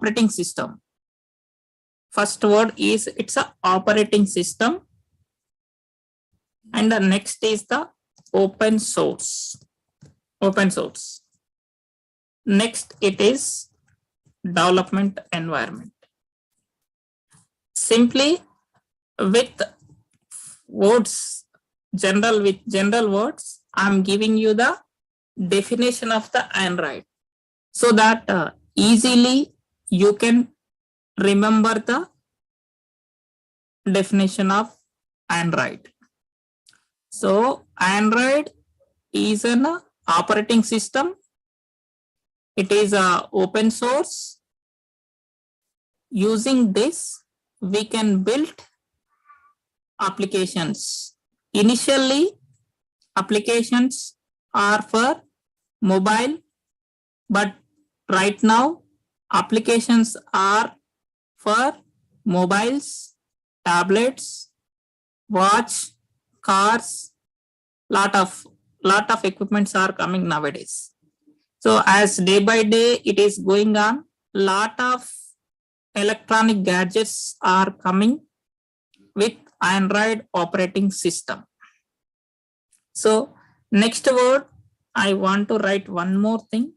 operating system. First word is it's a operating system, and the next is the open source. Open source. Next it is development environment. Simply with words, with general words, I'm giving you the definition of the Android so that easily you can remember the definition of Android. So Android is an operating system. It is a open source. Using this, we can build applications. Initially, applications are for mobile, but right now applications are for mobiles, tablets, watch, cars. Lot of equipments are coming nowadays. So as day by day it is going on, lot of electronic gadgets are coming with Android operating system. So next word, I want to write one more thing,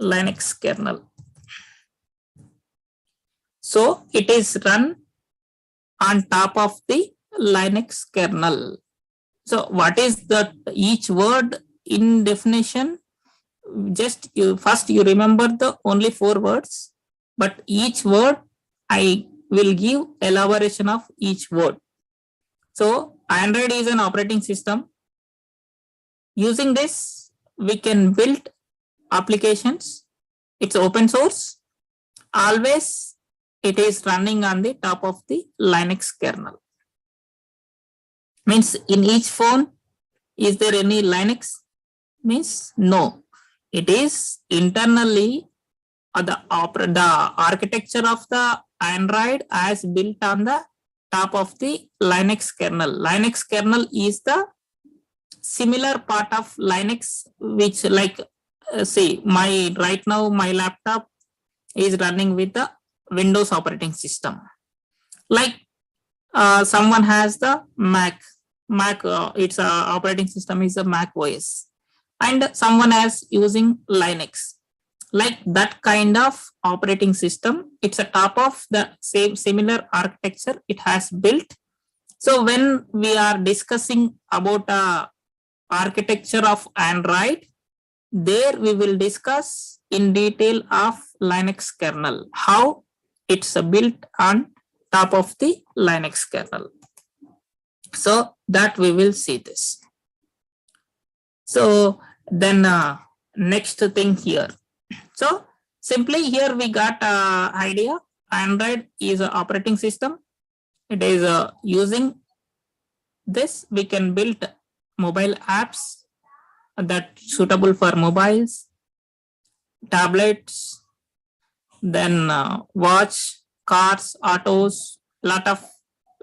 Linux kernel. So it is run on top of the Linux kernel. So what is that each word in definition? Just first you remember the only 4 words, but each word I will give elaboration of each word. So Android is an operating system. Using this, we can build applications. It's open source. Always it is running on the top of the Linux kernel. Means in each phone, is there any Linux? Means no. It is internally the architecture of the Android as built on the top of the Linux kernel. Linux kernel is the similar part of Linux, which like see right now my laptop is running with the Windows operating system. Like someone has the Mac, its operating system is a Mac OS, and someone else using Linux. Like that kind of operating system, it's a top of the same similar architecture it has built. So when we are discussing about architecture of Android, there we will discuss in detail of Linux kernel, how it's built on top of the Linux kernel. So that we will see this. So then next thing here. So simply here we got idea. Android is an operating system. It is using this, we can build mobile apps that suitable for mobiles, tablets, then watch, cars, autos, lot of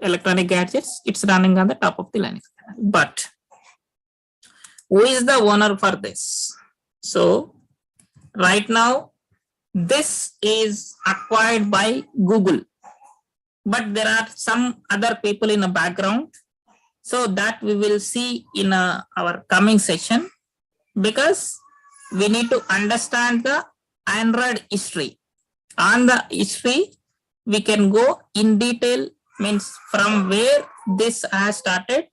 electronic gadgets. It's running on the top of the Linux. But who is the owner for this? So right now, this is acquired by Google, but there are some other people in the background. So that we will see in our coming session, because we need to understand the Android history. On the history, we can go in detail, means from where this has started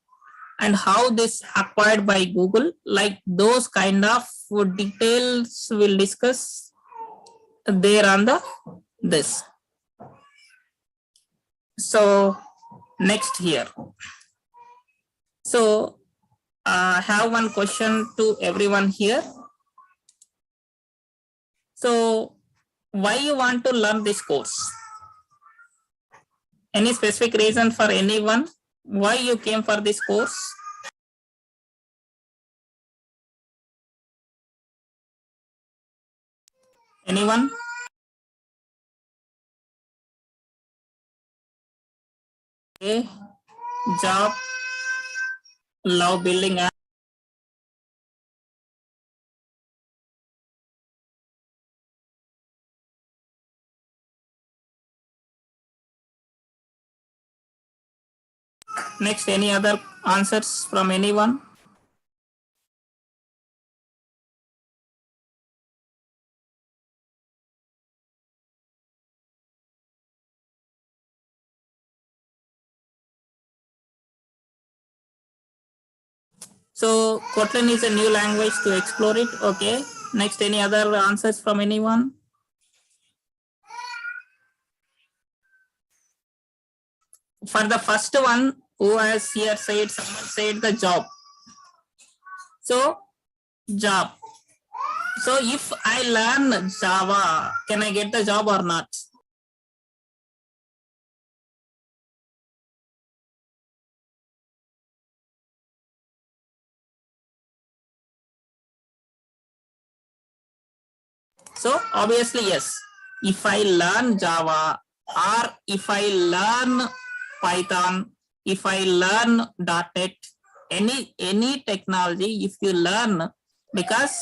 and how this acquired by Google, like those kind of details we'll discuss there on this. So next here. So I have one question to everyone here. So why you want to learn this course? Any specific reason for anyone why you came for this course? Anyone? Okay. Job, love building Next, any other answers from anyone? So Kotlin is a new language to explore it. Okay. Next, any other answers from anyone? For the first one, who has here said, someone said the job. So job. So if I learn Java, can I get the job or not? So obviously, yes. If I learn Java or if I learn Python, if I learn .NET, any technology, if you learn, because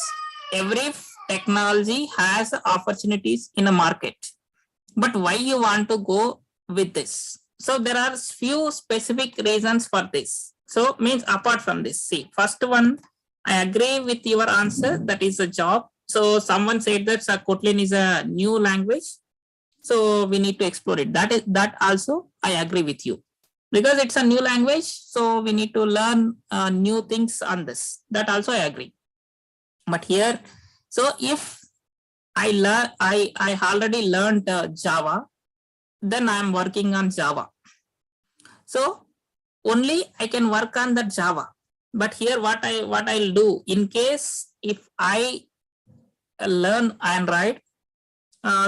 every technology has opportunities in a market. But why you want to go with this? So there are few specific reasons for this. So means apart from this, see, first one, I agree with your answer, that is a job. So someone said that Kotlin is a new language. So we need to explore it. That also I agree with you, because it's a new language. So we need to learn new things on this. That also I agree. But here, so if I already learned Java, then I'm working on Java. So only I can work on the Java. But here what I'll do, in case if I learn Android,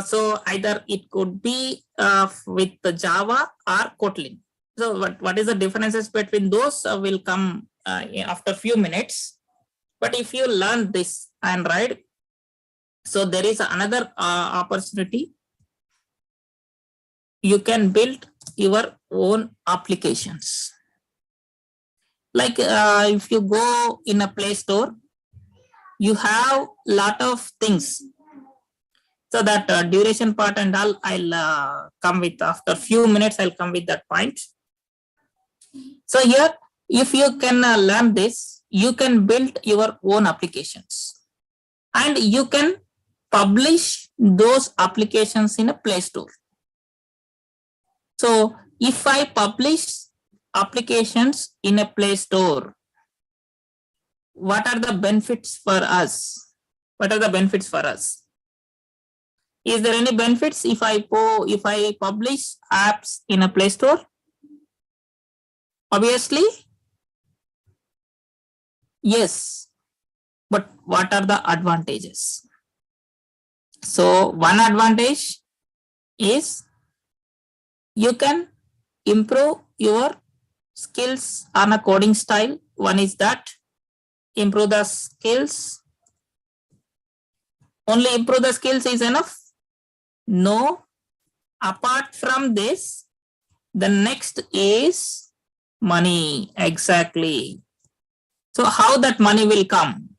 so either it could be with the Java or Kotlin. So what is the differences between those will come after a few minutes. But if you learn this Android, so there is another opportunity. You can build your own applications. Like if you go in a Play Store, you have lot of things. So that duration part and all, I'll come with after few minutes. I'll come with that point. So here, if you can learn this, you can build your own applications, and you can publish those applications in a Play Store. So if I publish applications in a Play Store, what are the benefits for us? What are the benefits for us? Is there any benefits if I publish apps in a Play Store? Obviously, yes. But what are the advantages? So one advantage is you can improve your skills on a coding style. One is that improve the skills. Only improve the skills is enough? No. Apart from this, the next is money. Exactly. So how that money will come?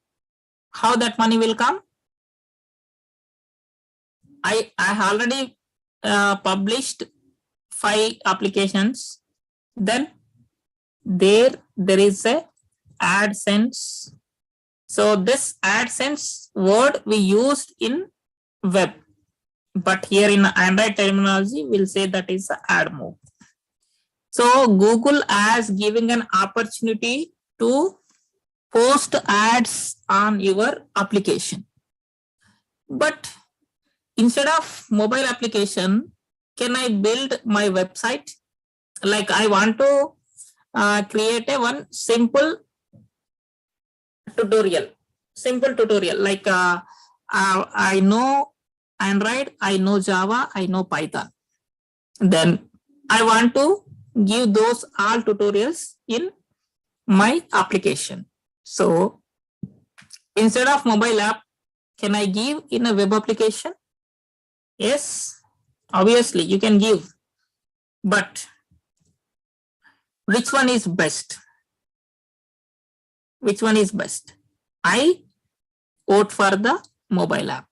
How that money will come? I already published 5 applications. Then there is a AdSense. So this AdSense word we used in web, but here in Android terminology, we'll say that is the ad move. So Google has given an opportunity to post ads on your application. But instead of mobile application, can I build my website? Like I want to create a one simple tutorial. Like I know Android, I know Java, I know Python. Then I want to give those all tutorials in my application. So instead of mobile app, can I give in a web application? Yes, obviously you can give. But which one is best? Which one is best? I vote for the mobile app.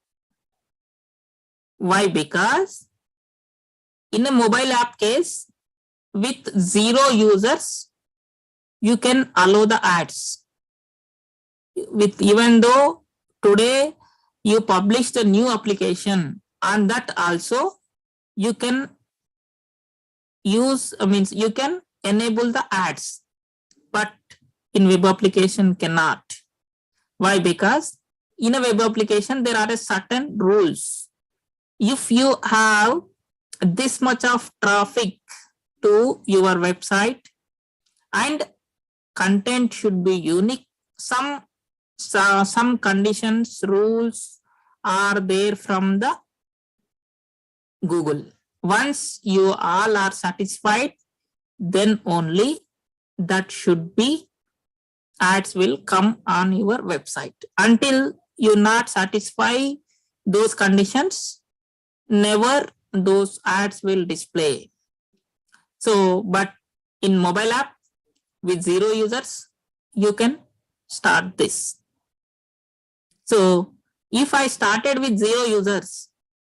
Why? Because in a mobile app case, with 0 users, you can allow the ads. With even though today you published a new application, and that also you can use, means you can enable the ads, but in web application cannot. Why? Because in a web application there are a certain rules. If you have this much of traffic to your website and content should be unique, some conditions, rules are there from the Google. Once you all are satisfied, then only that should be ads will come on your website. Until you not satisfy those conditions, never those ads will display. So, but in mobile app with 0 users, you can start this. So if I started with 0 users,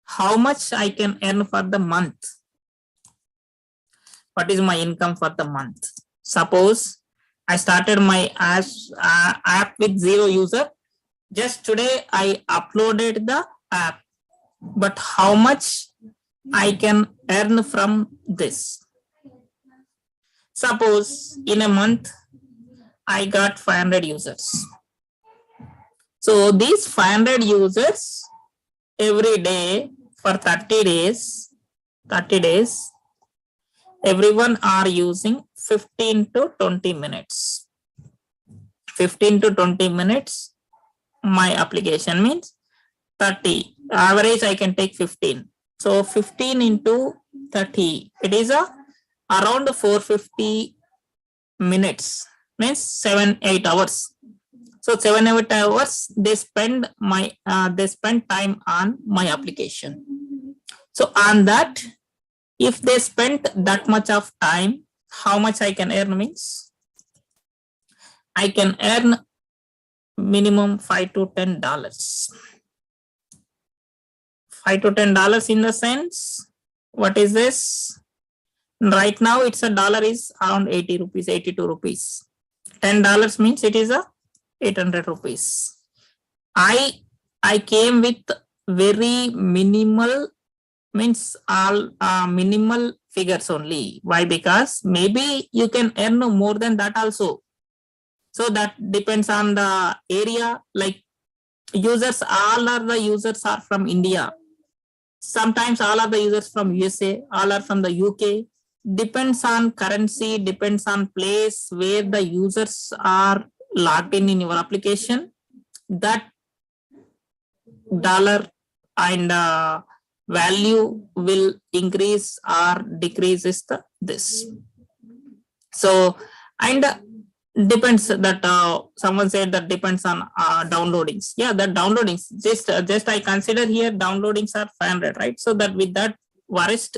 how much I can earn for the month? What is my income for the month? Suppose I started my app with 0 user. Just today I uploaded the app, but how much I can earn from this? Suppose in a month I got 500 users. So these 500 users every day for 30 days, everyone are using 15 to 20 minutes. 15 to 20 minutes, my application means 30. Average I can take 15. So 15 into 30, it is around 450 minutes, means 7-8 hours. So 7-8 hours they spend time on my application. So on that, if they spent that much of time, how much I can earn means I can earn minimum $5 to $10. $5 to $10 in the sense, what is this? Right now it's a dollar is around 80 rupees, 82 rupees. $10 means it is a 800 rupees. I came with very minimal, means all minimal figures only. Why? Because maybe you can earn more than that also. So that depends on the area. Like users, all are the users are from India. Sometimes all are the users from USA, all are from the UK. Depends on currency, depends on place where the users are logged in your application. That dollar and value will increase or decreases this. So, and depends that someone said that depends on downloadings. Yeah, that downloadings, just I consider here downloadings are 500, right? So that with that worst,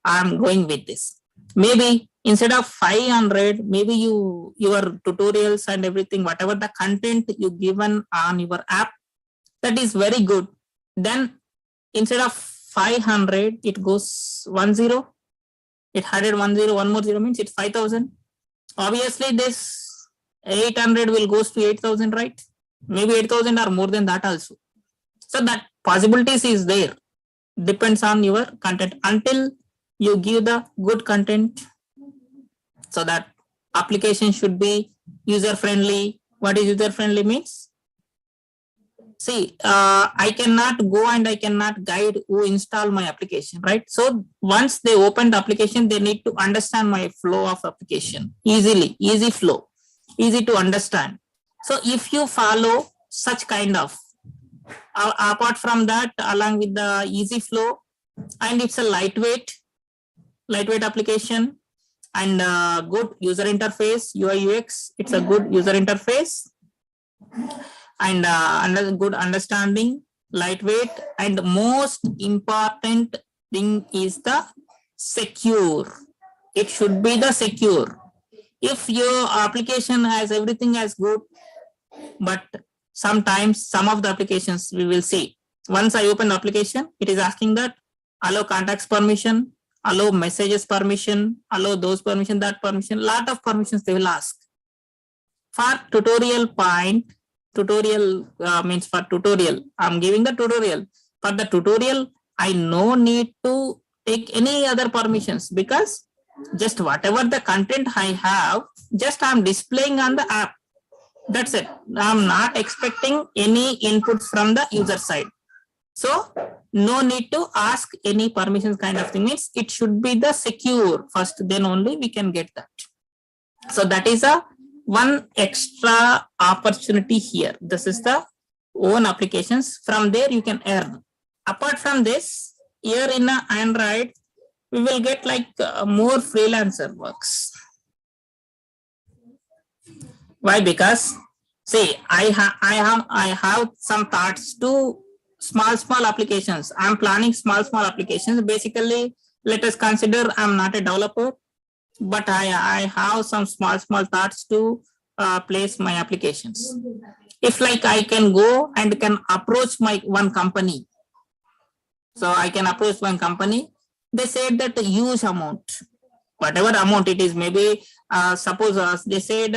I'm going with this. Maybe instead of 500, maybe your tutorials and everything, whatever the content you given on your app, that is very good. Then instead of 500, it goes 10. It added 10, one more 0 means it's 5,000. Obviously, this 800 will goes to 8,000, right? Maybe 8,000 or more than that also. So that possibilities is there. Depends on your content. Until you give the good content, so that application should be user friendly. What is user friendly means? See, I cannot go and I cannot guide who install my application, right? So once they open the application, they need to understand my flow of application easily, easy flow, easy to understand. So if you follow such kind of, apart from that, along with the easy flow, and it's a lightweight application and good user interface, UI UX, it's a good user interface and good understanding, lightweight, and most important thing is the secure. It should be the secure. If your application has everything as good, but sometimes some of the applications we will see, once I open the application, it is asking that allow contacts permission, allow messages permission, allow those permission, that permission, lot of permissions they will ask. for tutorial point, tutorial means for tutorial, I'm giving the tutorial. For the tutorial, I no need to take any other permissions, because just whatever the content I have, just I'm displaying on the app. That's it. I'm not expecting any inputs from the user side. So no need to ask any permissions kind of thing. Means it should be the secure first, then only we can get that. So that is a one extra opportunity here. This is the own applications. From there you can earn. Apart from this, here in Android, we will get like more freelancer works. Why? Because see, I have some thoughts to small applications. I'm planning small applications. Basically, let us consider I'm not a developer, but I have some small thoughts to place my applications. If like I can go and can approach my one company, so I can approach one company. They said that a huge amount, whatever amount it is, maybe suppose they said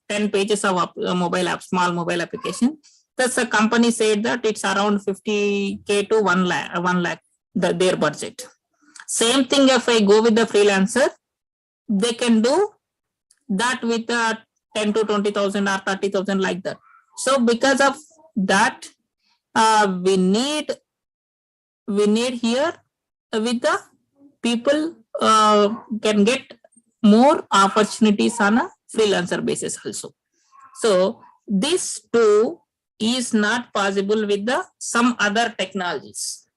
10 pages of mobile app, small mobile application. Thus a company said that it's around 50K to 1 lakh their budget. Same thing if I go with the freelancer, they can do that with 10 to 20,000 or 30,000 like that. So because of that, we need here with the people can get more opportunities on a freelancer basis also. So this too is not possible with the some other technologies,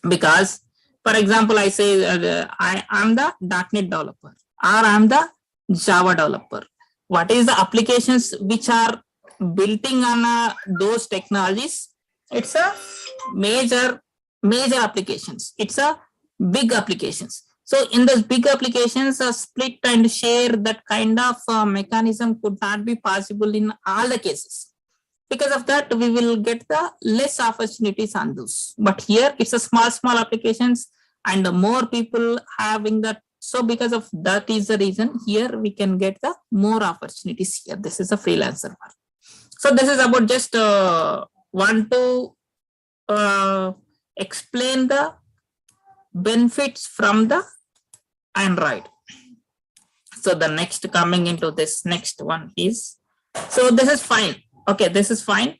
because for example, I say I am the .NET developer or I am the Java developer. What is the applications which are building on those technologies? It's a major applications. It's a big applications. So in those big applications, split and share, that kind of mechanism could not be possible in all the cases. Because of that, we will get the less opportunities on those. But here it's a small applications and more people having that. So because of that is the reason here we can get the more opportunities here. This is a freelancer work. So this is about just want to explain the benefits from the Android. So the next coming into this next one is, so this is fine. Okay, this is fine.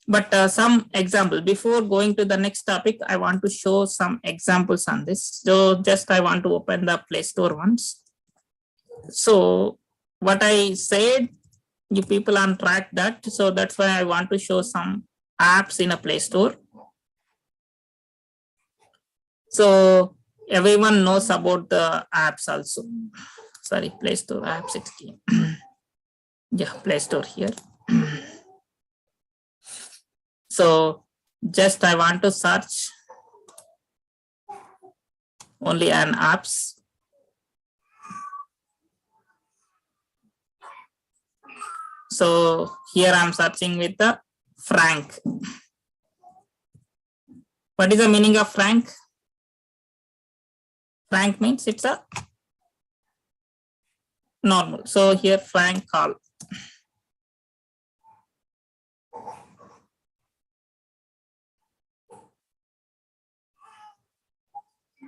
But some example before going to the next topic, I want to show some examples on this. So just I want to open the Play Store once. So what I said, you people on track that. So that's why I want to show some apps in a Play Store. So everyone knows about the apps also. Sorry, Play Store app 16. Yeah, Play Store here. So just I want to search only an apps. So here I'm searching with the Frank. What is the meaning of Frank? Frank means it's a normal. So here Frank call.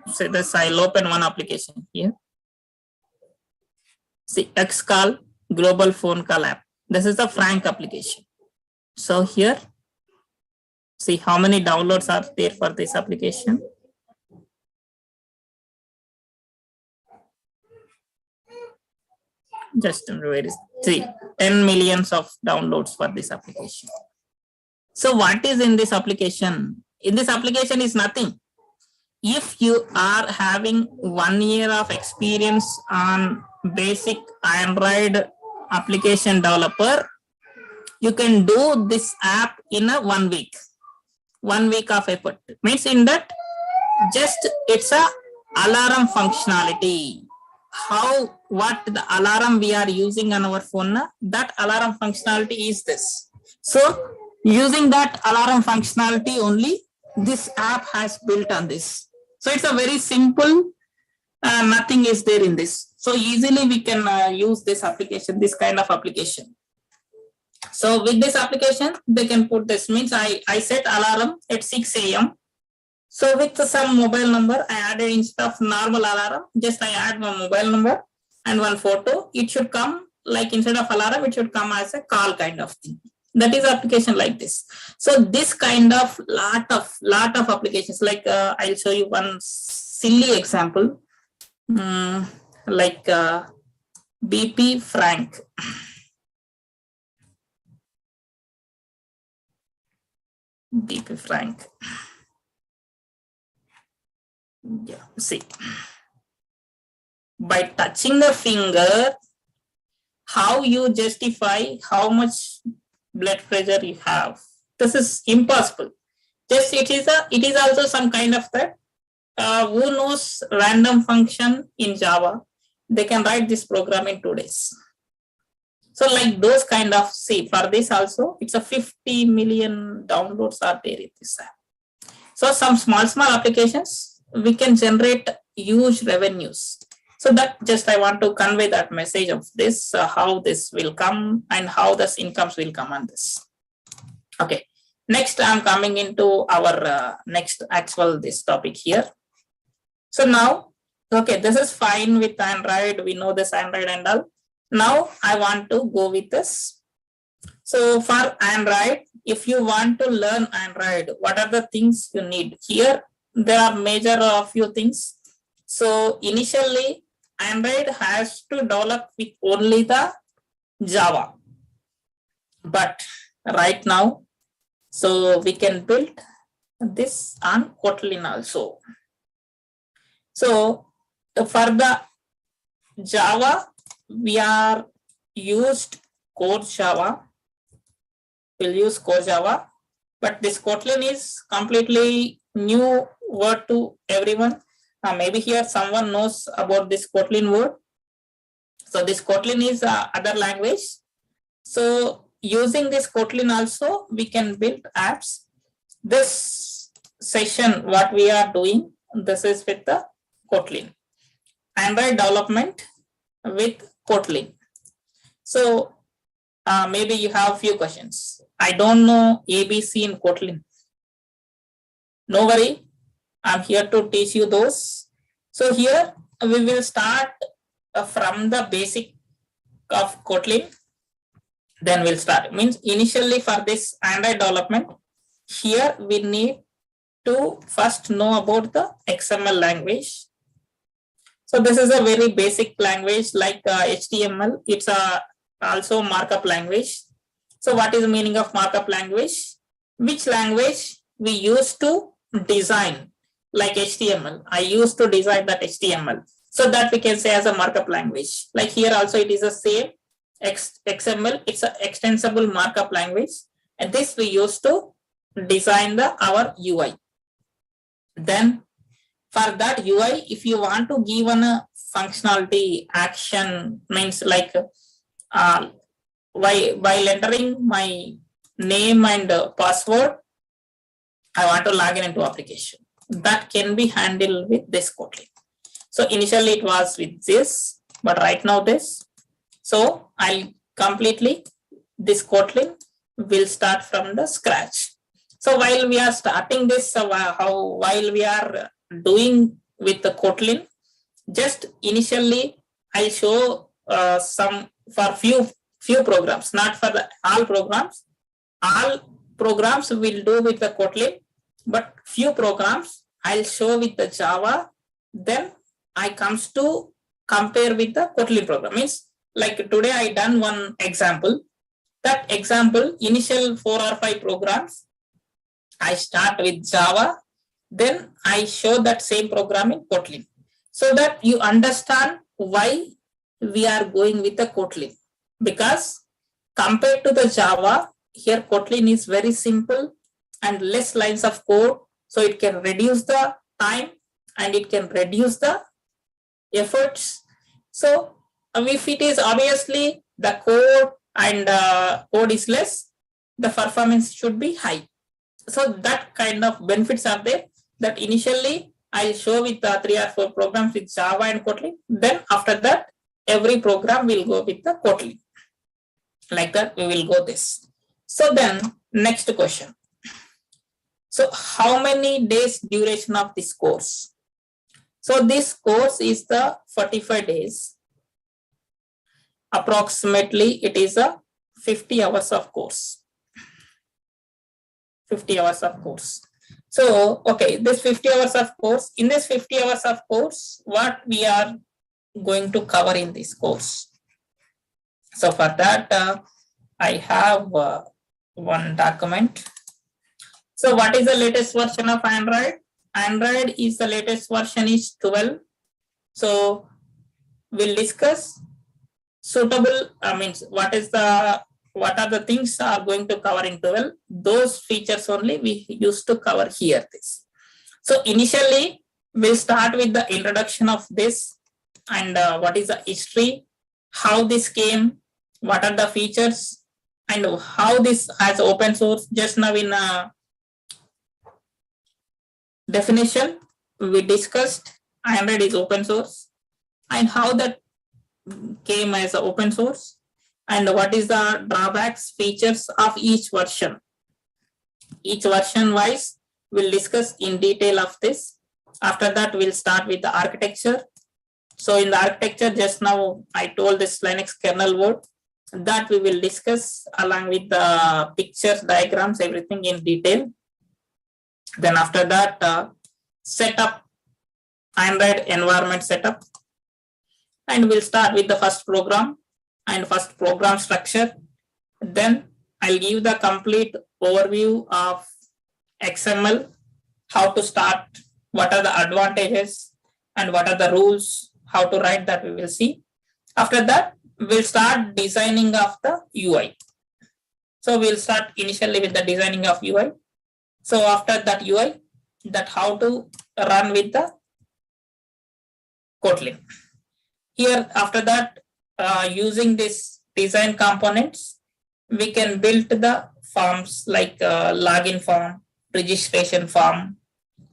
So this I'll open one application here. See, X call, global phone call app. This is the Frank application. So here, see how many downloads are there for this application. Just where is 10 millions of downloads for this application. So what is in this application? In this application is nothing. If you are having 1 year of experience on basic Android application developer, you can do this app in a 1 week. 1 week of effort. Means in that, just it's a alarm functionality. What the alarm we are using on our phone, that alarm functionality is this. So using that alarm functionality only, this app has built on this. So it's a very simple, nothing is there in this. So easily we can use this application, this kind of application. So with this application, they can put this means I set alarm at 6 a.m. So with some mobile number, I added instead of normal alarm, just I add my mobile number and one photo. It should come like instead of alarm, it should come as a call kind of thing. That is application like this. So this kind of lot of applications. Like I'll show you one silly example. Like BP Frank. BP Frank. Yeah, see. By touching the finger, how you justify how much blood pressure you have? This is impossible. Just it is also some kind of that. Who knows random function in Java? They can write this program in 2 days. So like those kind of, see, for this also, it's a 50 million downloads are there in this app. So some small applications, we can generate huge revenues. So that just I want to convey that message of this, how this will come and how this incomes will come on this. Okay, next I'm coming into our next actual this topic here. So now, okay, this is fine with Android. We know this Android and all. Now I want to go with this. So for Android, if you want to learn Android, what are the things you need? Here, there are major few things. So initially, Android has to develop with only the Java. But right now, so we can build this on Kotlin also. So for the Java, we are used core Java. We'll use core Java, but this Kotlin is completely new word to everyone. Maybe here someone knows about this Kotlin word. So this Kotlin is other language. So using this Kotlin also, we can build apps. This session, what we are doing, this is with the Kotlin. Android development with Kotlin. So maybe you have a few questions. I don't know ABC in Kotlin. No worry, I'm here to teach you those. So here we will start from the basic of Kotlin. Then we'll start. Means initially for this Android development, here we need to first know about the XML language. So this is a very basic language like HTML. It's a also markup language. So what is the meaning of markup language? Which language we use to design like HTML? I used to design that HTML. So that we can say as a markup language. Like here also it is the same XML. It's an extensible markup language. And this we use to design our UI. Then for that UI, if you want to give a functionality action, means like while entering my name and password, I want to log in into application. That can be handled with this Kotlin. So initially it was with this, but right now this. So I'll completely, this Kotlin will start from the scratch. So while we are starting this, while we are doing with the Kotlin, just initially I'll show some for few programs, not for the all programs. All programs will do with the Kotlin, but few programs I'll show with the Java. Then I comes to compare with the Kotlin program. Means like today I done one example. That example, initial 4 or 5 programs, I start with Java. Then I show that same program in Kotlin, so that you understand why we are going with the Kotlin. Because compared to the Java, here Kotlin is very simple and less lines of code. So it can reduce the time and it can reduce the efforts. So if it is obviously the code and code is less, the performance should be high. So that kind of benefits are there. That initially I'll show with 3 or 4 programs with Java and Kotlin. Then after that, every program will go with the Kotlin. Like that, we will go this. So then next question. So how many days duration of this course? So this course is the 45 days. Approximately it is a 50 hours of course. 50 hours of course. So, okay, this 50 hours of course, in this 50 hours of course, what we are going to cover in this course? So for that, I have one document. So what is the latest version of Android? Android is the latest version is 12. So we'll discuss suitable, what are the things are going to cover in 12. Those features only we used to cover here this. So initially we'll start with the introduction of this and what is the history, how this came, what are the features, and how this has open source. Just now in definition we discussed Android is open source and how that came as open source and what is the drawbacks, features of each version. Each version wise we'll discuss in detail of this. After that we'll start with the architecture. So in the architecture, just now I told this Linux kernel word that we will discuss along with the pictures, diagrams, everything in detail. Then after that, setup, Android environment setup, and we'll start with the first program and first program structure. Then I'll give the complete overview of XML, how to start, what are the advantages and what are the rules, how to write, that we will see. After that, we'll start designing of the UI. So we'll start initially with the designing of UI. So after that UI, that how to run with the Kotlin. Here after that, using this design components, we can build the forms like login form, registration form.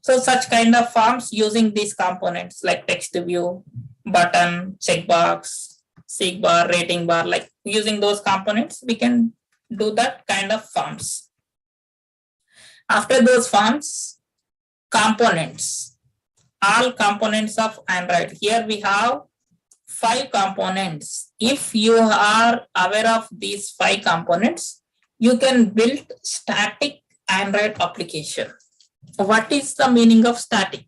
So such kind of forms using these components like text view, button, checkbox, seek bar, rating bar, like using those components, we can do that kind of forms. After those forms, components, all components of Android. Here we have 5 components. If you are aware of these 5 components, you can build static Android application. What is the meaning of static?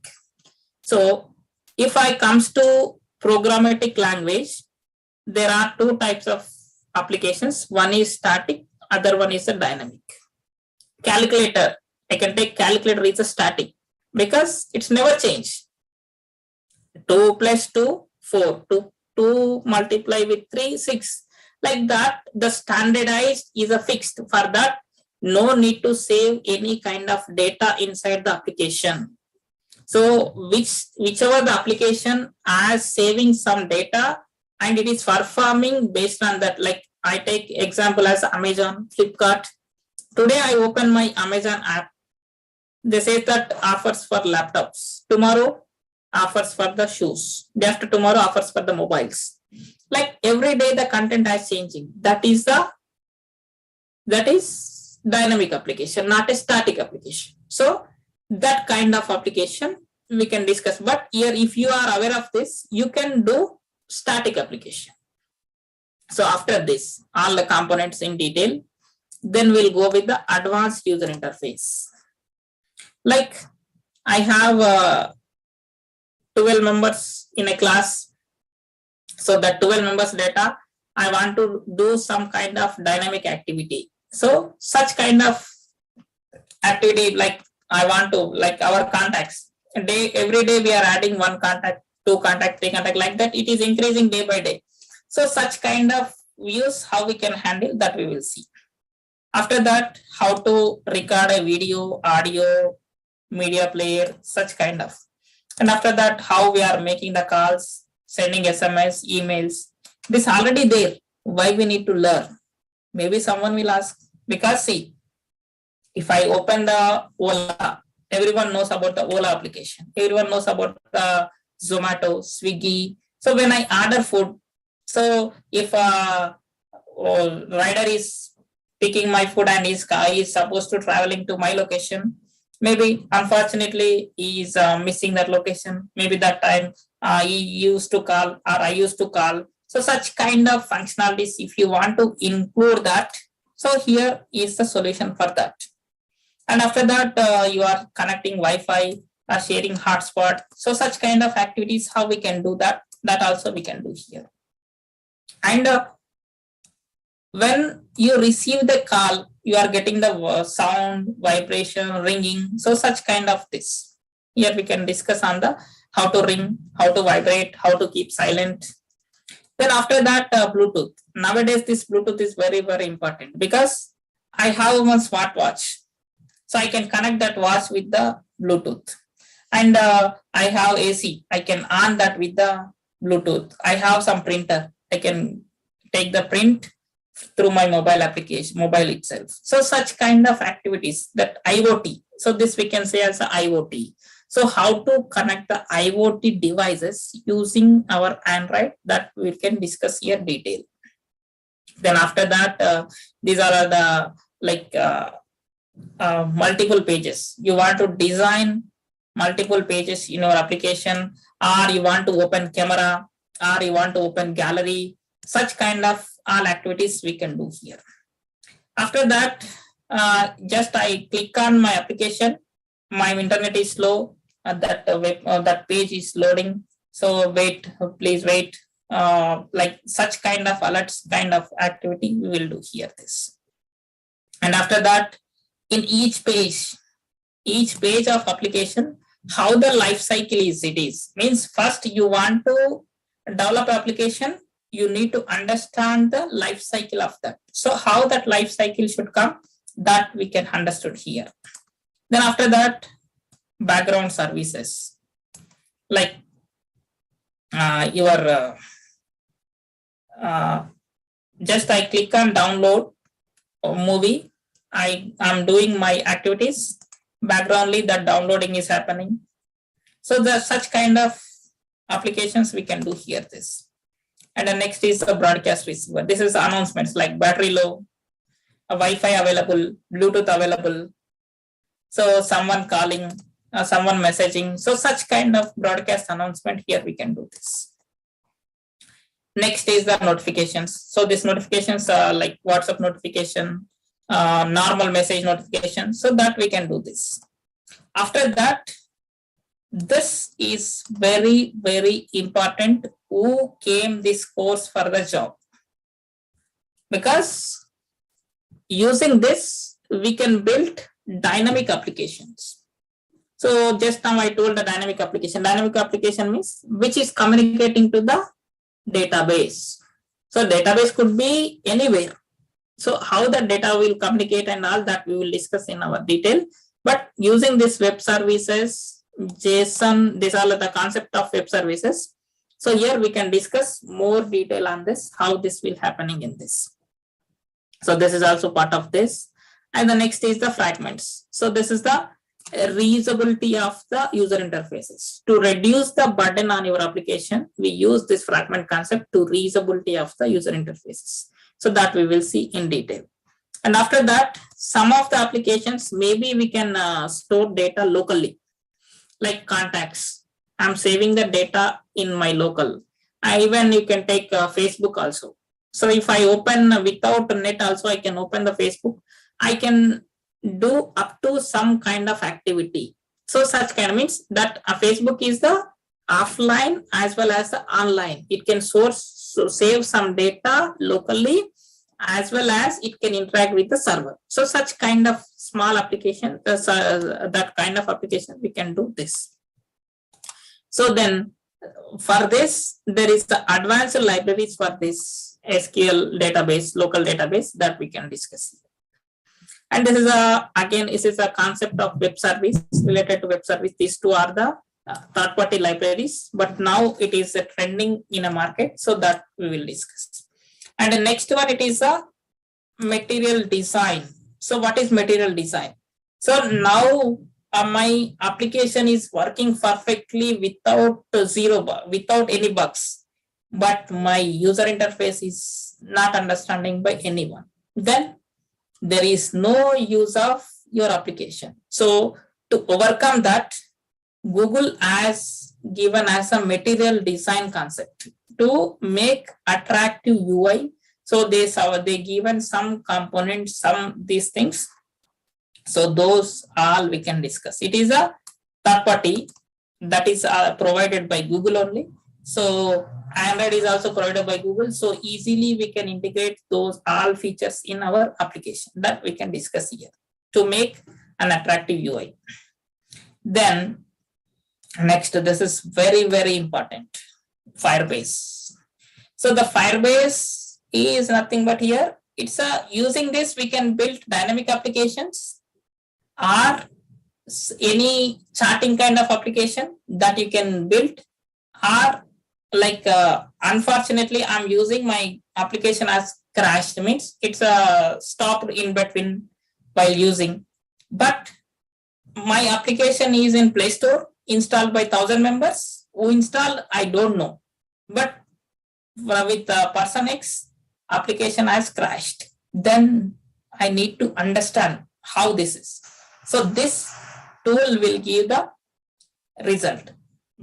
So if I comes to programmatic language, there are 2 types of applications. One is static, other one is a dynamic. Calculator, I can take calculator is a static because it's never changed. 2 plus 2, 4. 2 multiply with 3, 6. Like that, the standardized is a fixed. For that, no need to save any kind of data inside the application. So whichever the application as saving some data and it is performing based on that. Like I take example as Amazon, Flipkart. Today I open my Amazon app. They say that offers for laptops. Tomorrow offers for the shoes. Day after tomorrow offers for the mobiles. Like every day the content is changing. That is dynamic application, not a static application. So that kind of application we can discuss. But here, if you are aware of this, you can do static application. So after this, all the components in detail, then we'll go with the advanced user interface. Like I have 12 members in a class. So that 12 members data, I want to do some kind of dynamic activity. So such kind of activity, like I want to, like our contacts, every day we are adding 1 contact, 2 contact, 3 contact, like that it is increasing day by day. So such kind of views, how we can handle that we will see. After that, how to record a video, audio, media player, such kind of. And after that, how we are making the calls, sending SMS, emails. This already there. Why we need to learn? Maybe someone will ask, because see, if I open the Ola, everyone knows about the Ola application. Everyone knows about the Zomato, Swiggy. So when I order food, so if rider is picking my food and is supposed to traveling to my location. Maybe unfortunately he is missing that location. Maybe that time he used to call or I used to call. So such kind of functionalities, if you want to include that, so here is the solution for that. And after that, you are connecting Wi-Fi or sharing hotspot. So such kind of activities, how we can do that? That also we can do here. And when you receive the call, you are getting the sound, vibration, ringing. So such kind of this. Here we can discuss on the how to ring, how to vibrate, how to keep silent. Then after that, Bluetooth. Nowadays, this Bluetooth is very, very important because I have one smartwatch. So I can connect that watch with the Bluetooth. And I have AC. I can on that with the Bluetooth. I have some printer. I can take the print through my mobile application, mobile itself. So such kind of activities, that IoT. So this we can say as a IoT. So how to connect the IoT devices using our Android, that we can discuss here detail. Then after that, these are the like multiple pages. You want to design multiple pages in your application, or you want to open camera, or you want to open gallery. Such kind of all activities we can do here. After that, just I click on my application, my internet is slow, that page is loading. So wait, please wait. Like such kind of alerts kind of activity we will do here this. And after that, in each page of application, how the life cycle is, it is. Means first you want to develop application, you need to understand the life cycle of that. So how that life cycle should come, that we can understood here. Then after that, background services. Like just I click on download movie. I am doing my activities. Backgroundly, that downloading is happening. So there's such kind of applications we can do here this. And the next is the broadcast receiver. This is announcements like battery low, a Wi-Fi available, Bluetooth available. So someone calling, someone messaging. So such kind of broadcast announcement here we can do this. Next is the notifications. So these notifications are like WhatsApp notification, normal message notification. So that we can do this. After that, this is very, very important. Who came this course for the job? Because using this, we can build dynamic applications. So just now I told the dynamic application. Dynamic application means which is communicating to the database. So database could be anywhere. So how the data will communicate and all that we will discuss in our detail. But using this web services, JSON, these are the concept of web services. So here we can discuss more detail on this, how this will happening in this. So this is also part of this. And the next is the fragments. So this is the reusability of the user interfaces. To reduce the burden on your application, we use this fragment concept to reusability of the user interfaces. So that we will see in detail. And after that, some of the applications, maybe we can store data locally, like contacts. I'm saving the data in my local. Even you can take Facebook also. So if I open without net also, I can open the Facebook. I can do up to some kind of activity. So such kind of means that Facebook is the offline as well as the online. It can save some data locally as well as it can interact with the server. So such kind of small application, that kind of application we can do this. So then for this, there is the advanced libraries for this SQL database, local database that we can discuss. And this is again, this is a concept of web service related to web service. These two are the third-party libraries, but now it is trending in a market, so that we will discuss. And the next one, it is a material design. So what is material design? So now my application is working perfectly without without any bugs, but my user interface is not understanding by anyone, then there is no use of your application. So to overcome that, Google has given as a material design concept to make attractive UI. So they given some components, some these things. So those all we can discuss. It is a third party that is provided by Google only. So Android is also provided by Google. So easily we can integrate those all features in our application that we can discuss here to make an attractive UI. Then next, this is very, very important, Firebase. So the Firebase is nothing but here. It's using this, we can build dynamic applications or any charting kind of application that you can build, or like unfortunately I'm using my application as crashed, means it's stopped in between while using, but my application is in Play Store, installed by 1,000 members. Who installed, I don't know, but with person X, application has crashed. Then I need to understand how this is. So this tool will give the result.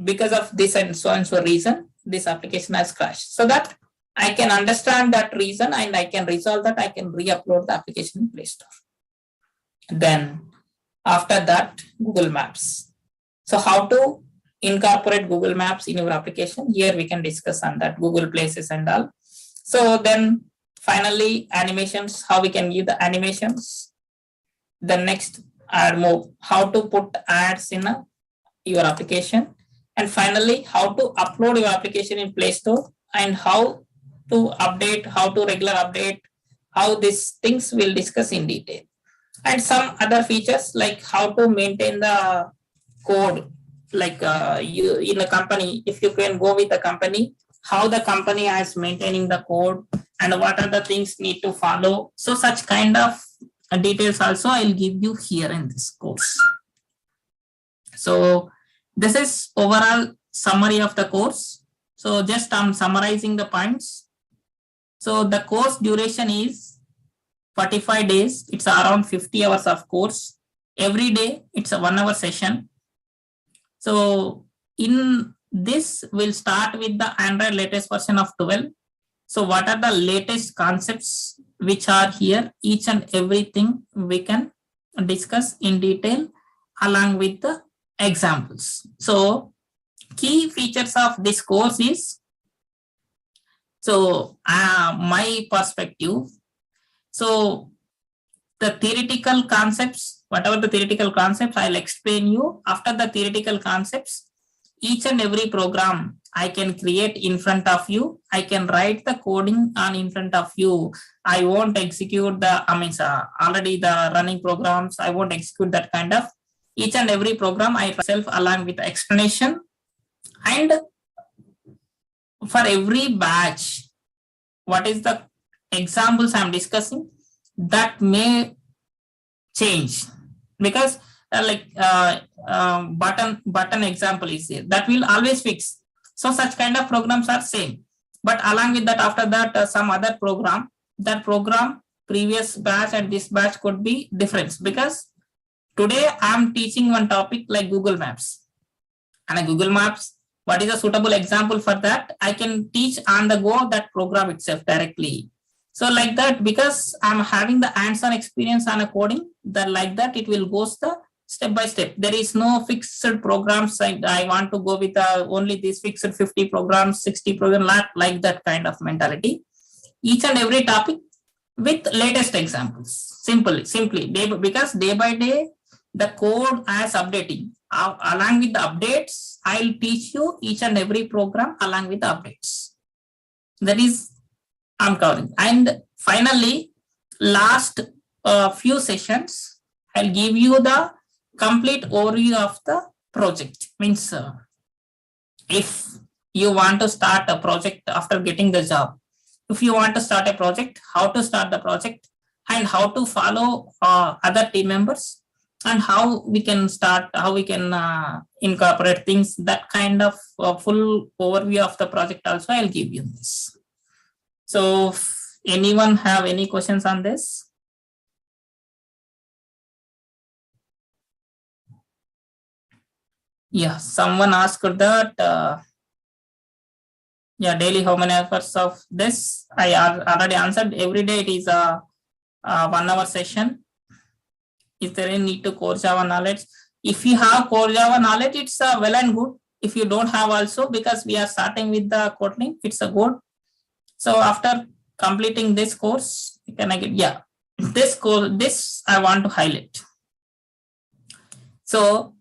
Because of this and so reason, this application has crashed. So that I can understand that reason and I can resolve that. I can re-upload the application in Play Store. Then after that, Google Maps. So how to incorporate Google Maps in your application? Here we can discuss on that, Google Places and all. So then finally, animations, how we can give the animations. The next, add more, how to put ads in your application. And finally, how to upload your application in Play Store and how to update, how to regular update, how these things we'll discuss in detail. And some other features like how to maintain the code, like you in a company, if you can go with a company, how the company is maintaining the code and what are the things need to follow. So such kind of details also I'll give you here in this course. So this is overall summary of the course. So just I'm summarizing the points. So the course duration is 45 days. It's around 50 hours of course. Every day it's a 1 hour session. So in this, we'll start with the Android latest version of 12. So what are the latest concepts which are here? Each and everything we can discuss in detail along with the examples. So key features of this course is, so my perspective, so the theoretical concepts, whatever the theoretical concepts, I'll explain you. After the theoretical concepts, each and every program I can create in front of you. I can write the coding on in front of you. I won't execute the, already the running programs. I won't execute that kind of. Each and every program I myself along with the explanation. And for every batch, what is the examples I'm discussing, that may change because button example is here, that will always fix. So such kind of programs are same, but along with that, after that some other program, that program previous batch and this batch could be different, because today I'm teaching one topic like Google Maps, and a Google Maps, what is a suitable example for that? I can teach on the go that program itself directly. So like that, because I'm having the hands-on experience on a coding, that like that it will go step by step. There is no fixed programs. I want to go with only these fixed 50 programs, 60 programs, like that kind of mentality. Each and every topic with latest examples, simply because day by day the code is updating. Along with the updates, I'll teach you each and every program along with the updates. That is I'm covering. And finally, last few sessions, I'll give you the complete overview of the project. Means if you want to start a project after getting the job, if you want to start a project, how to start the project and how to follow other team members and how we can start, how we can incorporate things, that kind of full overview of the project also I'll give you this. So Anyone have any questions on this? Yeah, someone asked that. Yeah, daily how many hours of this? I already answered. Every day it is a 1 hour session. Is there any need to core Java knowledge? If you have core Java knowledge, it's well and good. If you don't have also, because we are starting with the Kotlin, it's a good. So after completing this course, can I get, yeah, this course, this I want to highlight. So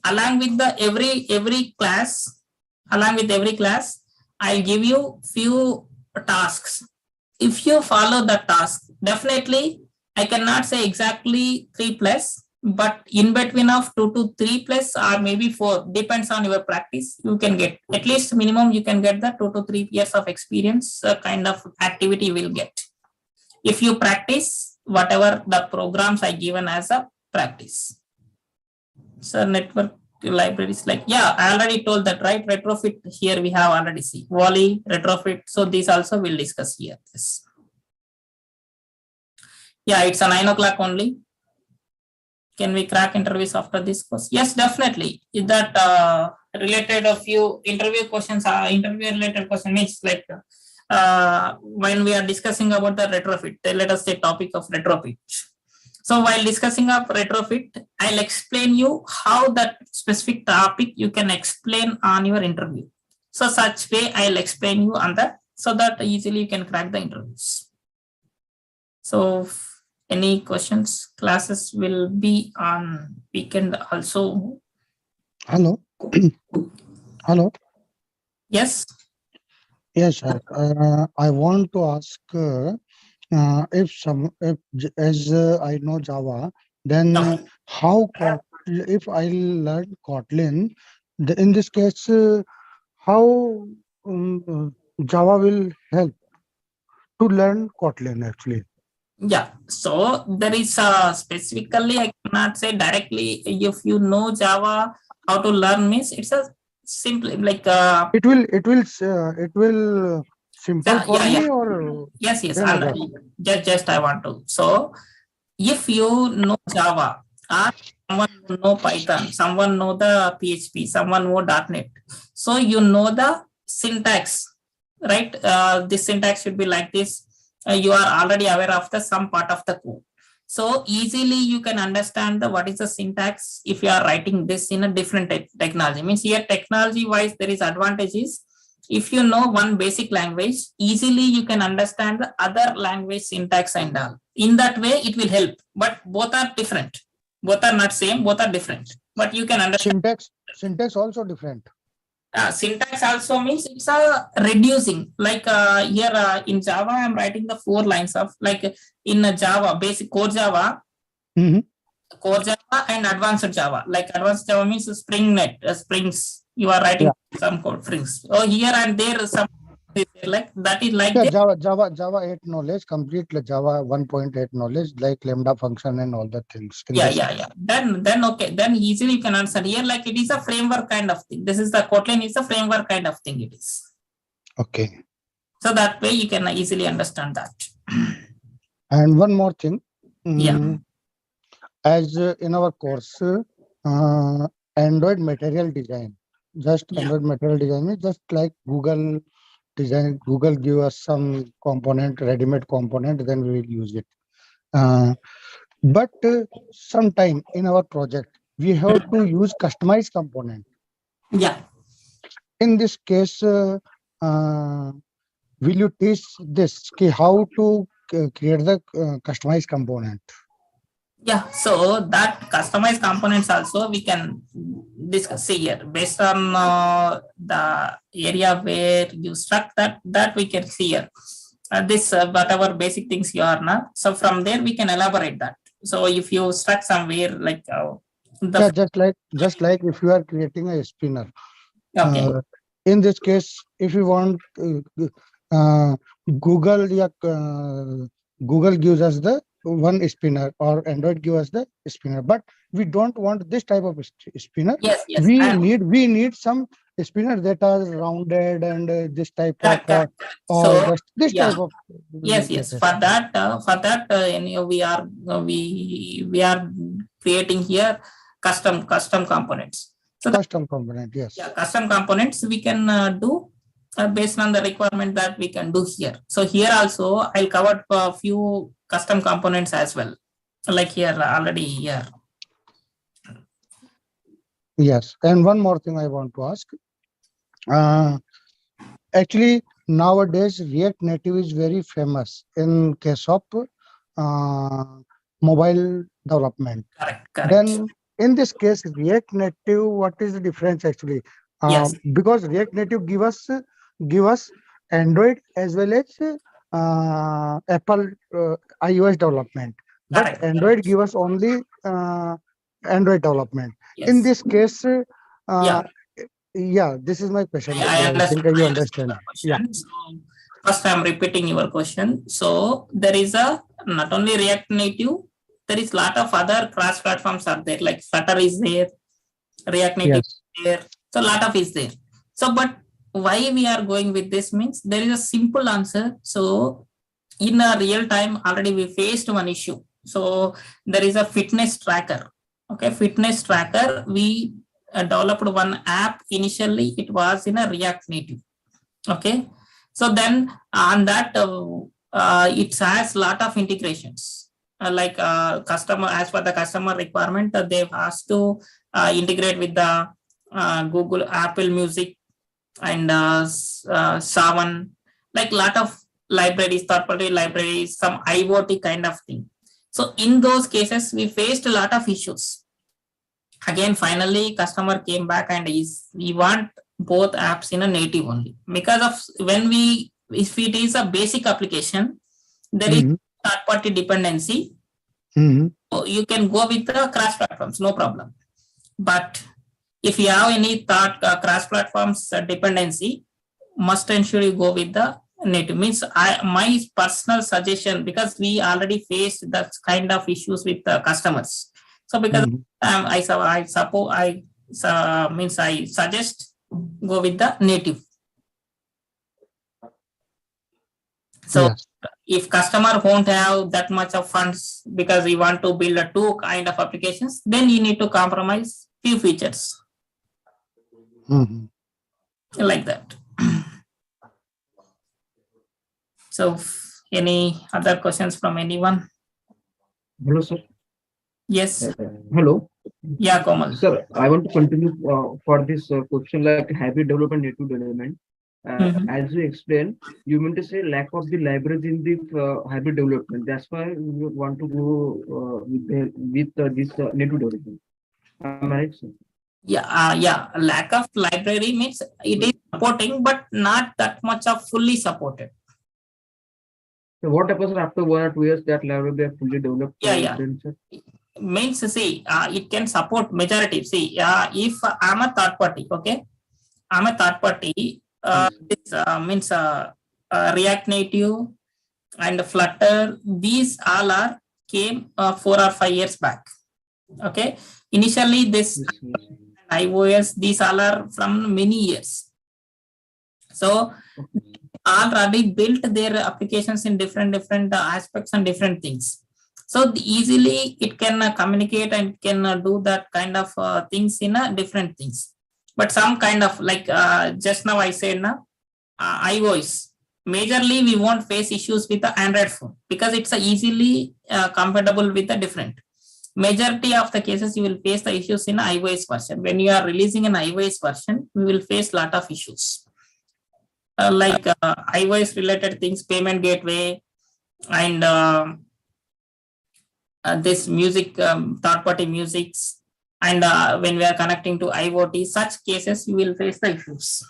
along with the every class, I'll give you few tasks. If you follow the task, definitely I cannot say exactly 3 plus, but in between of 2 to 3 plus or maybe 4, depends on your practice. You can get at least minimum, you can get the 2 to 3 years of experience kind of activity will get. If you practice whatever the programs I given as a practice. So network libraries, like, yeah, I already told that, right? Retrofit, here we have already seen Volley, retrofit. So these also we'll discuss here. This. Yeah, it's a 9 o'clock only. Can we crack interviews after this course? Yes, definitely. Is that related a few interview questions? Interview related question means like when we are discussing about the retrofit, let us say topic of retrofit. So while discussing of retrofit, I'll explain you how that specific topic you can explain on your interview. So such way I'll explain you on that so that easily you can crack the interviews. So any questions? Classes will be on weekend also. Hello. Hello. Yes. Yes, sir. I want to ask if as I know Java, then how if I learn Kotlin, in this case, how Java will help to learn Kotlin actually? Yeah, so there is specifically, I cannot say directly if you know Java, how to learn means it's a simply like it will simple for me or yes, then other. just I want to. So if you know Java or someone know Python, someone know the PHP, someone know .NET, so you know the syntax, right? This syntax should be like this. You are already aware of the some part of the code, so easily you can understand the what is the syntax if you are writing this in a different technology. Means here technology wise there is advantages. If you know one basic language, easily you can understand the other language syntax and all. In that way it will help, but both are different, both are not same, both are different, but you can understand. Syntax also different. Syntax also means it's a reducing, like here in Java I'm writing the 4 lines of, like in Java basic core Java, core Java and advanced Java. Like advanced Java means Spring.NET, Springs. You are writing some code Springs. Oh, here and there some like that is like Java 8 knowledge, complete Java 1.8 knowledge, like lambda function and all the things. Yeah. Then okay. Then easily you can answer here. Like it is a framework kind of thing. This is the Kotlin is a framework kind of thing. It is. Okay. So that way you can easily understand that. And one more thing. Yeah. As in our course, Android material design, Android material design is just like Google design. Google give us some component, ready-made component, then we will use it. But sometime in our project, we have to use customized component. Yeah. In this case, will you teach this? How to create the customized component? Yeah, so that customized components also we can discuss here based on the area where you struck that we can see here. This whatever basic things you are now. So from there we can elaborate that. So if you struck somewhere like just like if you are creating a spinner. Okay. In this case, if you want Google gives us the one spinner, or Android give us the spinner. But we don't want this type of spinner. Yes, yes. We need some spinner that are rounded, and this type of Correct, correct. or So just this yeah, type of yes, yes. latest For that, we are creating here custom components. So custom component. Yes. yeah, custom components we can do based on the requirement that we can do here. So here also I'll cover a few custom components as well, like here already here. Yes. And one more thing I want to ask. Actually, nowadays React Native is very famous in case of uh, mobile development. Correct, correct. Then in this case, React Native, what is the difference actually? Yes, Because React Native give us Android as well as Apple iOS development, but correct. Android give us only Android development. In Yes. this case, Yeah, yeah, this is my question. I I understood. think you I understood understand. your Yeah. question. So first, I'm repeating your question. So there is a not only React Native, there is lot of other cross platforms are there. Like Flutter is there, React Native Yes. is there. So lot of is there. So, but why we are going with this means there is a simple answer. So in a real time, already we faced one issue. So there is a fitness tracker. Okay, fitness tracker. We developed one app. Initially, it was in a React Native. Okay, so then on that, it has lot of integrations. Like customer, as per the customer requirement, they've asked to integrate with the Google, Apple Music, and Savan, like lot of libraries, third-party libraries, some IoT kind of thing. So in those cases, we faced a lot of issues. Again, finally, customer came back and we want both apps in a native only, because of when we, if it is a basic application, there is third-party dependency. So you can go with the cross platforms, no problem. But if you have any third cross platforms dependency, must ensure you go with the native. Means my personal suggestion, because we already faced that kind of issues with the customers. So because I suggest go with the native. So Yes. if customer won't have that much of funds because we want to build a two kind of applications, then you need to compromise few features like that. So any other questions from anyone? Hello, sir. Yes. Hello. Yeah, Komal. Sir, I want to continue for this question, like hybrid development, native development. As you explained, you mean to say lack of the libraries in the hybrid development. That's why we want to go with this native development. Am I right, sir? Yeah. Lack of library means it is supporting, but not that much of fully supported. So what happens after 1 or 2 years that library are fully developed? Yeah. Means see, it can support majority. See, if I'm a third party, okay, I'm a third party. This means React Native and Flutter. These all are came 4 or 5 years back. Okay, initially this iOS, these all are from many years. So already built their applications in different aspects and different things. So easily it can communicate and can do that kind of things in different things. But some kind of like just now I said iOS, majorly we won't face issues with the Android phone because it's easily compatible with the different. Majority of the cases you will face the issues in iOS version. When you are releasing an iOS version, we will face lot of issues. Like iOS related things, payment gateway, and this music, third-party musics, and when we are connecting to IoT, such cases you will face the issues.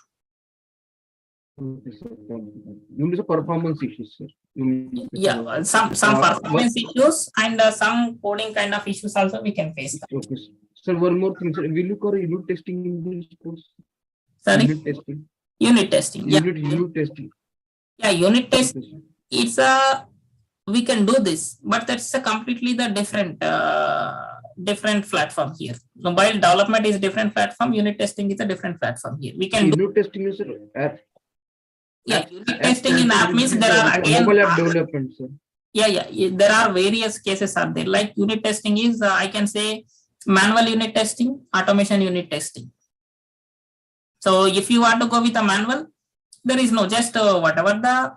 You mean the performance issues, sir? Yeah, some performance issues and some coding kind of issues also we can face. Okay, sir. One more thing, sir. Will you cover unit testing in this course? Sorry. Unit testing. Unit testing. Unit testing. Yeah, unit testing. It's a we can do this, but that's a completely the different platform here. Mobile development is different platform. Unit testing is a different platform here. We can do, Unit testing is unit testing in app means there are again mobile app development, sir. There are various cases are there. Like unit testing is I can say manual unit testing, automation unit testing. So if you want to go with a manual, there is no just whatever the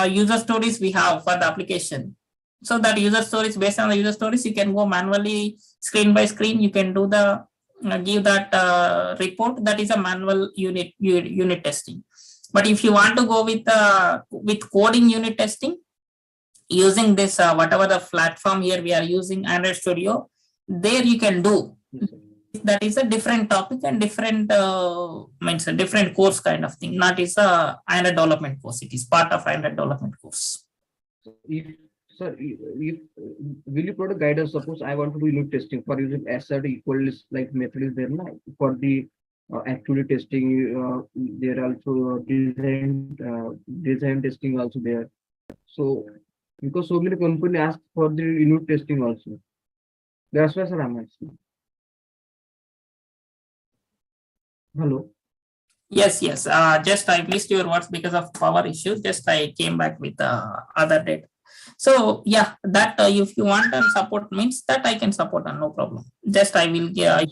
user stories we have for the application. So that user stories, based on the user stories, you can go manually screen by screen. You can do the give that report. That is a manual unit testing. But if you want to go with coding unit testing, using this whatever the platform here we are using Android Studio, there you can do. That is a different topic and different means a different course kind of thing. Not is a Android development course. It is part of Android development course. If will you provide guidance? Suppose I want to do unit testing for using assert equals like method is there now for the activity testing. There also design testing also there. So because so many company ask for the unit testing also. That's why, sir, I'm asking. Hello. Yes. Just I missed your words because of power issues. Just I came back with other data. So yeah, that if you want and support means that I can support and no problem. Just I will I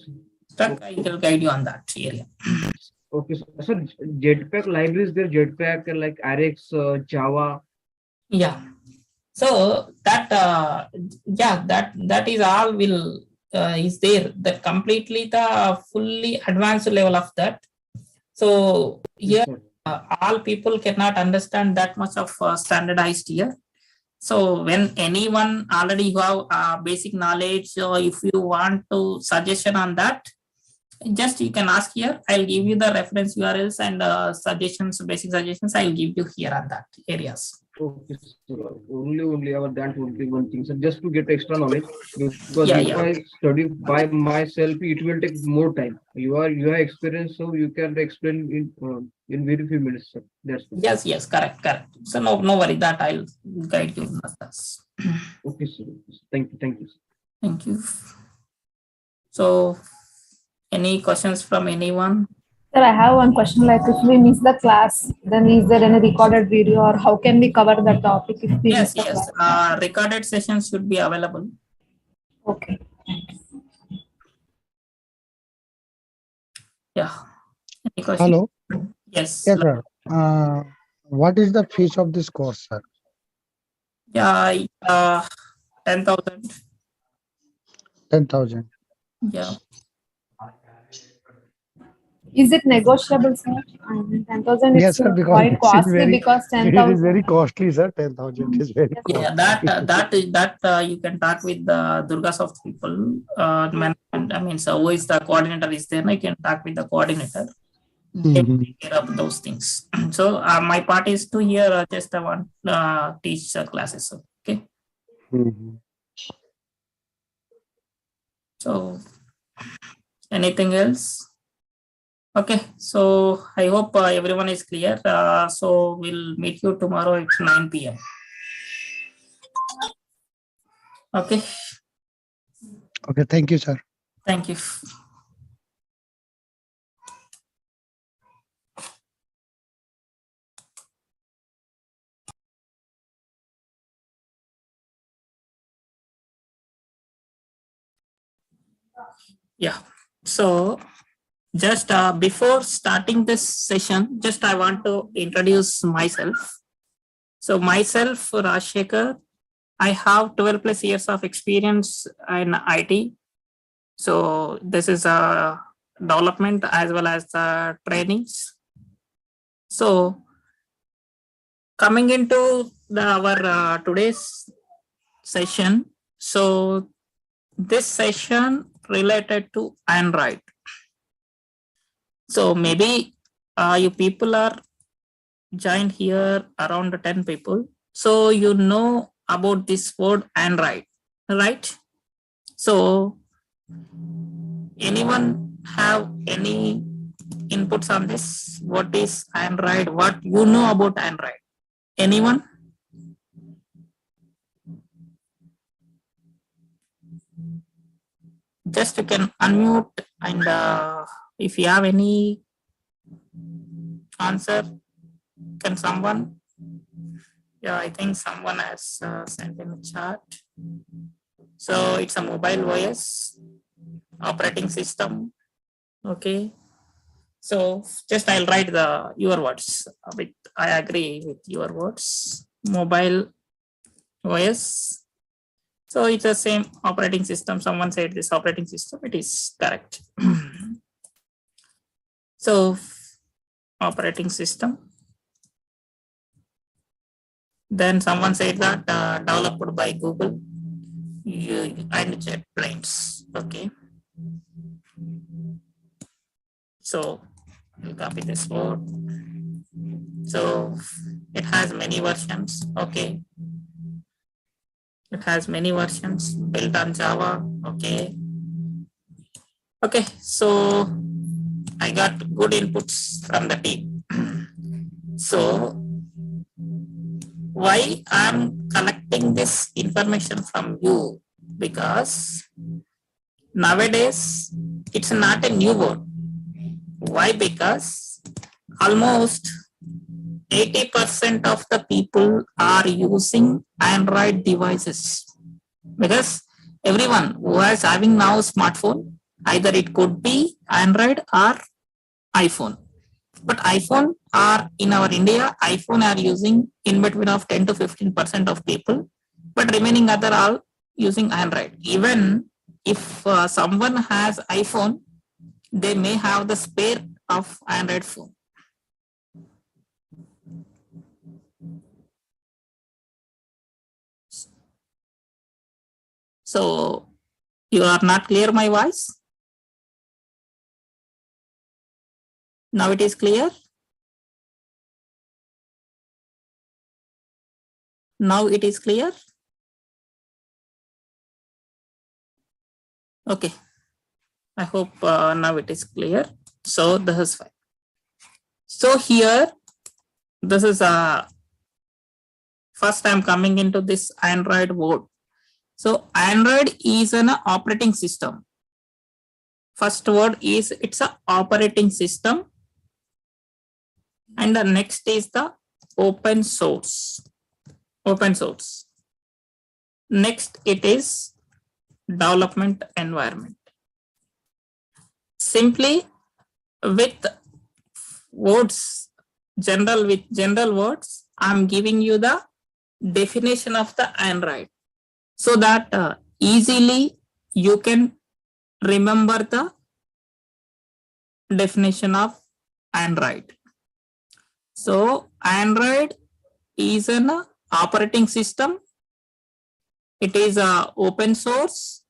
will guide you on that area. Okay, so Jetpack libraries there, Jetpack like RX, Java. Yeah. So that that is all will is there, that completely the fully advanced level of that. So here all people cannot understand that much of standardized here. So when anyone already have basic knowledge, so if you want to suggestion on that, just you can ask here. I'll give you the reference URLs and suggestions, basic suggestions I'll give you here on that areas. Okay, so only our that would be one thing. So just to get extra knowledge, because if I study by myself, it will take more time. You have experience, so you can explain in very few minutes. Sir. That's yes, correct. So no worry, that I'll guide you. Okay, sir. Thank you. Thank you. So, any questions from anyone? Sir, I have one question. Like, if we miss the class, then is there any recorded video, or how can we cover the topic if we miss the class? Recorded sessions should be available. Okay. Yeah. Any question? Hello. Yes. Yes, sir. What is the fees of this course, sir? Yeah, 10,000. 10,000. Yeah. Is it negotiable, sir? 10,000 is yes, sir, because quite costly because 10,000. It is very costly, sir. 10,000 is very costly. Yeah, that you can talk with the Durga Soft people. So who is the coordinator is there? You can talk with the coordinator. They take care of those things. So my part is to here just I want teach classes. Okay. So anything else? Okay, so I hope everyone is clear. So we'll meet you tomorrow at 9 p.m. Okay. Okay, thank you, sir. Thank you. Yeah. So just before starting this session, just I want to introduce myself. So myself, Rajsekhar, I have 12 plus years of experience in IT. So this is a development as well as trainings. So coming into our today's session, so this session related to Android. So maybe you people are joined here around 10 people. So you know about this word Android, right? So anyone have any inputs on this? What is Android? What you know about Android? Anyone? Just you can unmute, and if you have any answer, can someone? Yeah, I think someone has sent in the chat. So it's a mobile OS operating system. Okay. So just I'll write your words. I agree with your words. Mobile OS. So it's the same operating system. Someone said this operating system. It is correct. So operating system. Then someone said that developed by Google and JetBrains. Okay. So we'll copy this word. So it has many versions. Okay. It has many versions built on Java. Okay. Okay. So I got good inputs from the team. So why I'm collecting this information from you? Because nowadays it's not a new word. Why? Because almost 80% of the people are using Android devices, because everyone who is having now smartphone, either it could be Android or iPhone. But iPhone are in our India, iPhone are using in between of 10 to 15% of people, but remaining other all using Android. Even if someone has iPhone, they may have the spare of Android phone. So you are not clear my voice? Now it is clear? Now it is clear? Okay. I hope now it is clear. So this is fine. So here, this is first I'm coming into this Android word. So Android is an operating system. First word is it's an operating system. And the next is the open source. Open source. Next it is development environment. Simply with words, with general words, I'm giving you the definition of the Android, so that easily you can remember the definition of Android. So Android is an operating system. It is open source.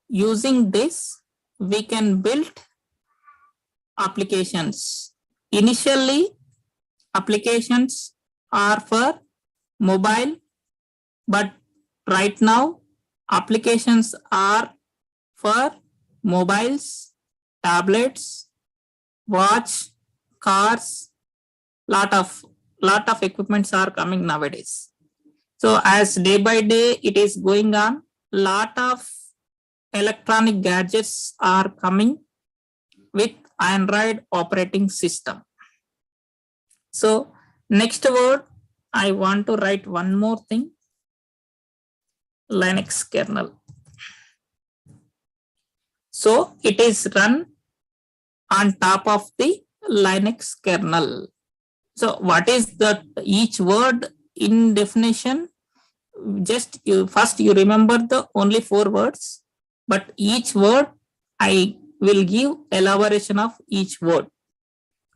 Using this, we can build applications. Initially, applications are for mobile, but right now applications are for mobiles, tablets, watch, cars. Lot of equipments are coming nowadays. So as day by day it is going on, lot of electronic gadgets are coming with Android operating system. So next word, I want to write one more thing. Linux kernel. So it is run on top of the Linux kernel. So what is the each word in definition? Just first you remember the only 4 words, but each word I will give elaboration of each word.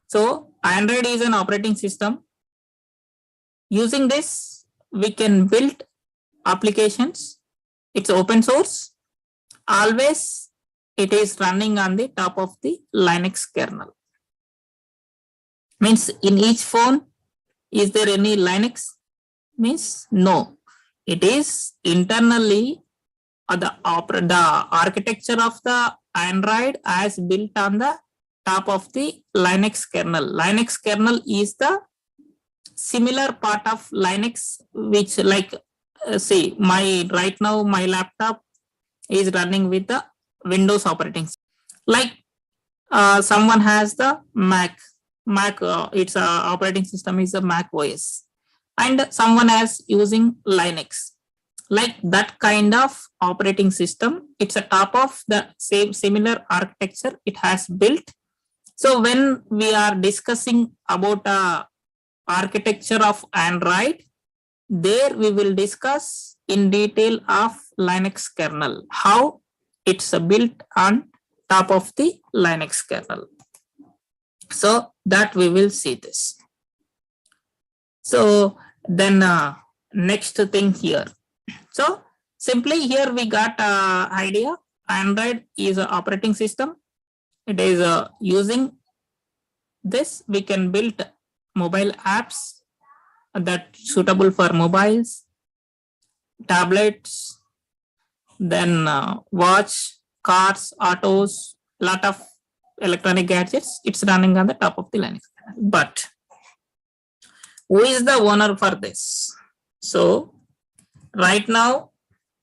So Android is an operating system. Using this, we can build applications. It's open source. Always it is running on the top of the Linux kernel. Means in each phone, is there any Linux? Means no. It is internally the architecture of the Android as built on the top of the Linux kernel. Linux kernel is the similar part of Linux, which like say right now my laptop is running with the Windows operating system. Like someone has the Mac, its operating system is a Mac OS, and someone has using Linux. Like that kind of operating system, it's a top of the same similar architecture it has built. So when we are discussing about architecture of Android, there we will discuss in detail of Linux kernel, how it's built on top of the Linux kernel. So that we will see this. So then next thing here. So simply here we got idea. Android is an operating system. It is using this. We can build mobile apps that suitable for mobiles, tablets, then watch, cars, autos, lot of electronic gadgets. It's running on the top of the Linux. But who is the owner for this? So right now,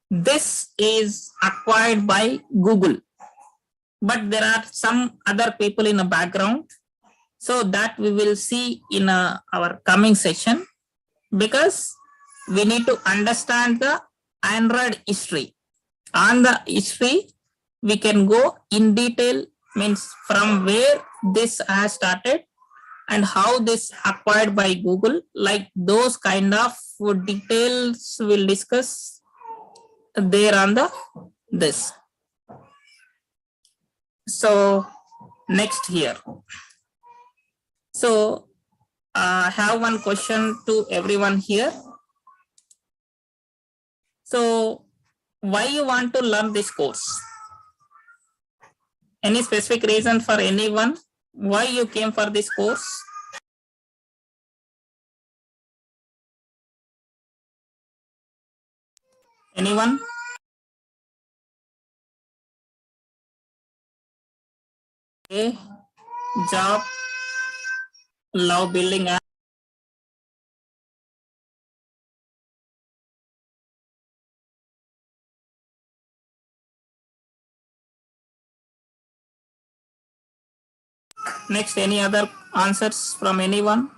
this is acquired by Google, but there are some other people in the background. So that we will see in our coming session, because we need to understand the Android history. On the history, we can go in detail, means from where this has started and how this acquired by Google, like those kind of details we'll discuss there on the this. So next here. So I have one question to everyone here. So why you want to learn this course? Any specific reason for anyone why you came for this course? Anyone? Okay. Job, love building app. Next, any other answers from anyone?